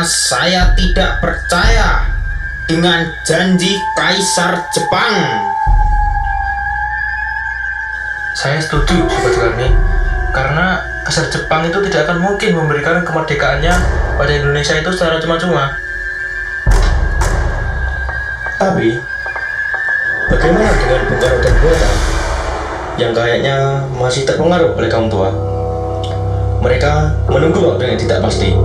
karena saya tidak percaya dengan janji Kaisar Jepang. Saya setuju, Sobat Garni, karena Kaisar Jepang itu tidak akan mungkin memberikan kemerdekaannya pada Indonesia itu secara cuma-cuma. Tapi, bagaimana dengan Bung Karno dan Bung Hatta yang kayaknya masih terpengaruh oleh kaum tua? Mereka menunggu waktu yang tidak pasti.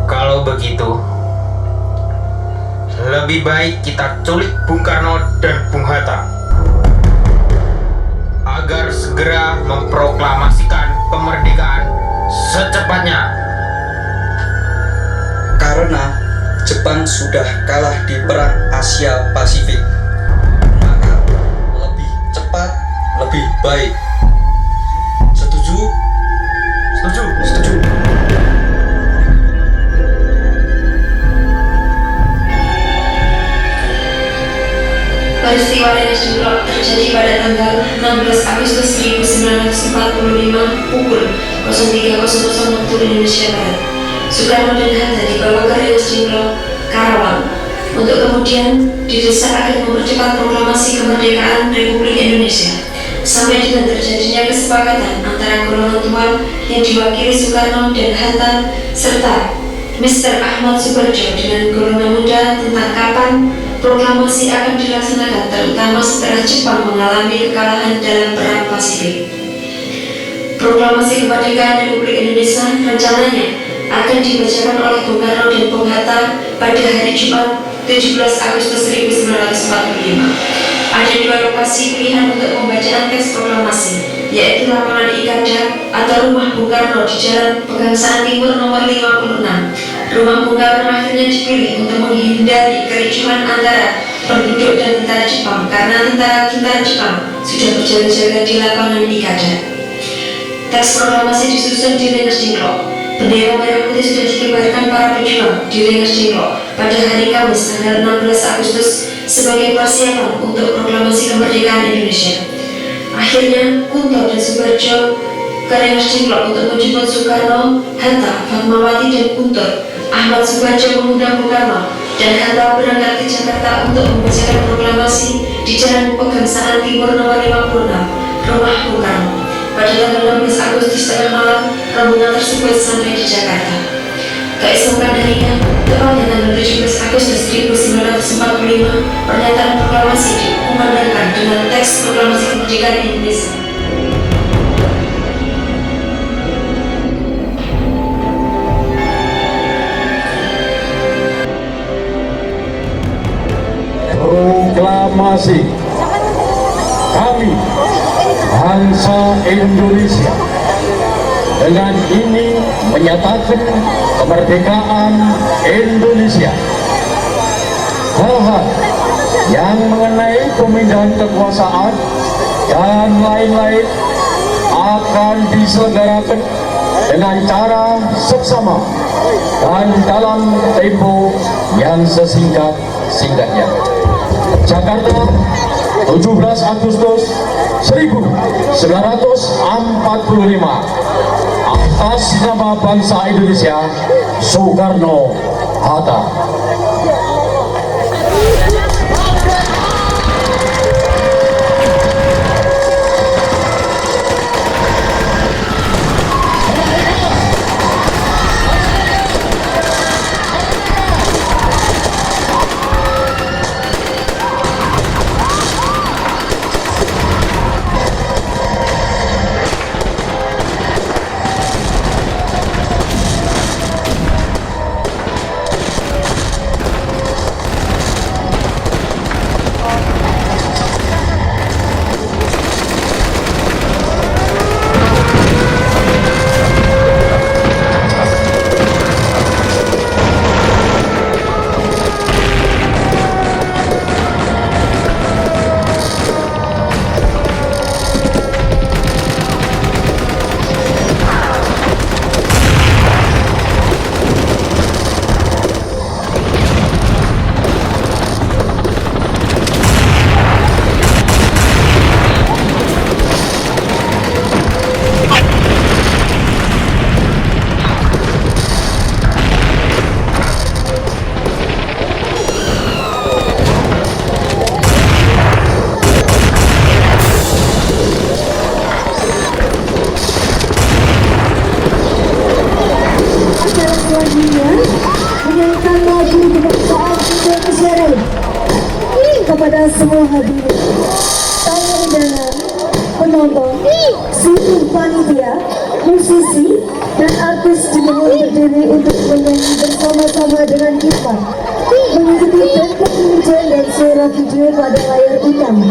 Kalau begitu, lebih baik kita culik Bung Karno dan Bung Hatta agar segera memproklamasikan kemerdekaan secepatnya. Karena Jepang sudah kalah di Perang Asia Pasifik, maka lebih cepat, lebih baik. Setuju? Setuju? Setuju. Peristiwa Rengas Dengklok terjadi pada tanggal 16 Agustus 1945 pukul 03.00 waktu Indonesia Barat. Soekarno dan Hatta dibawa ke Rengas Dengklok, Karawang, untuk kemudian didesak agar mempercepat proklamasi kemerdekaan Republik Indonesia, sampai dengan terjadinya kesepakatan antara golongan tua yang diwakili Soekarno dan Hatta serta Mr. Ahmad Subarjo dengan golongan muda tentang kapan proklamasi akan dilaksanakan, terutama setelah Jepang mengalami kekalahan dalam Perang Pasifik. Proklamasi kemerdekaan Republik Indonesia rencananya akan dibacakan oleh Bung Karno dan Bung Hatta pada hari Jumat 17 Agustus 1945. Ada dua lokasi pilihan untuk pembacaan teks proklamasi, yaitu lapangan Ikada atau rumah Bung Karno di Jalan Pegangsaan Timur nomor 56. Rumah Bung Karno akhirnya dipilih untuk menghindari kericuhan antara penduduk dan tentara Jepang, karena tentara Jepang sudah berjaga-jaga di lapangan Ikada. Teks proklamasi disusun di Rengas Dengklok. Bendera merah putih sudah dikibarkan para pejuang di Rengas Dengklok pada hari Kamis tanggal 16 Agustus sebagai persiapan untuk proklamasi kemerdekaan Indonesia. Akhirnya Kunto dan Subarjo ke Rengas Dengklok untuk menjemput Soekarno, Hatta, Fatmawati dan Guntur. Ahmad Subarjo mengundang Bung Karno dan Hatta berangkat ke Jakarta untuk membacakan proklamasi di Jalan Pegangsaan Timur nomor 56, rumah Bung Karno. Pada tanggal 16 Agustus tengah malam, rombongan tersebut sampai di Jakarta. Keesokan harinya, tepatnya tanggal 17 Agustus 1945, pernyataan proklamasi dikumandangkan dengan teks proklamasi kemerdekaan Indonesia. Proklamasi kami bangsa Indonesia dengan ini menyatakan kemerdekaan Indonesia. Hal-hal yang mengenai pemindahan kekuasaan dan lain-lain akan diselenggarakan dengan cara seksama dan dalam tempo yang sesingkat-singkatnya. Jakarta, 17 Agustus 1945. Atas nama bangsa Indonesia, Soekarno Hatta. selanjutnya menyanyikan lagu kebangsaan Indonesia Raya. Kepada semua hadirin, tamu undangan, penonton, seluruh panitia, musisi, dan artis dimohon berdiri untuk menyanyi bersama-sama dengan kita mengikuti tempo pengujian dan suara video pada layar utama.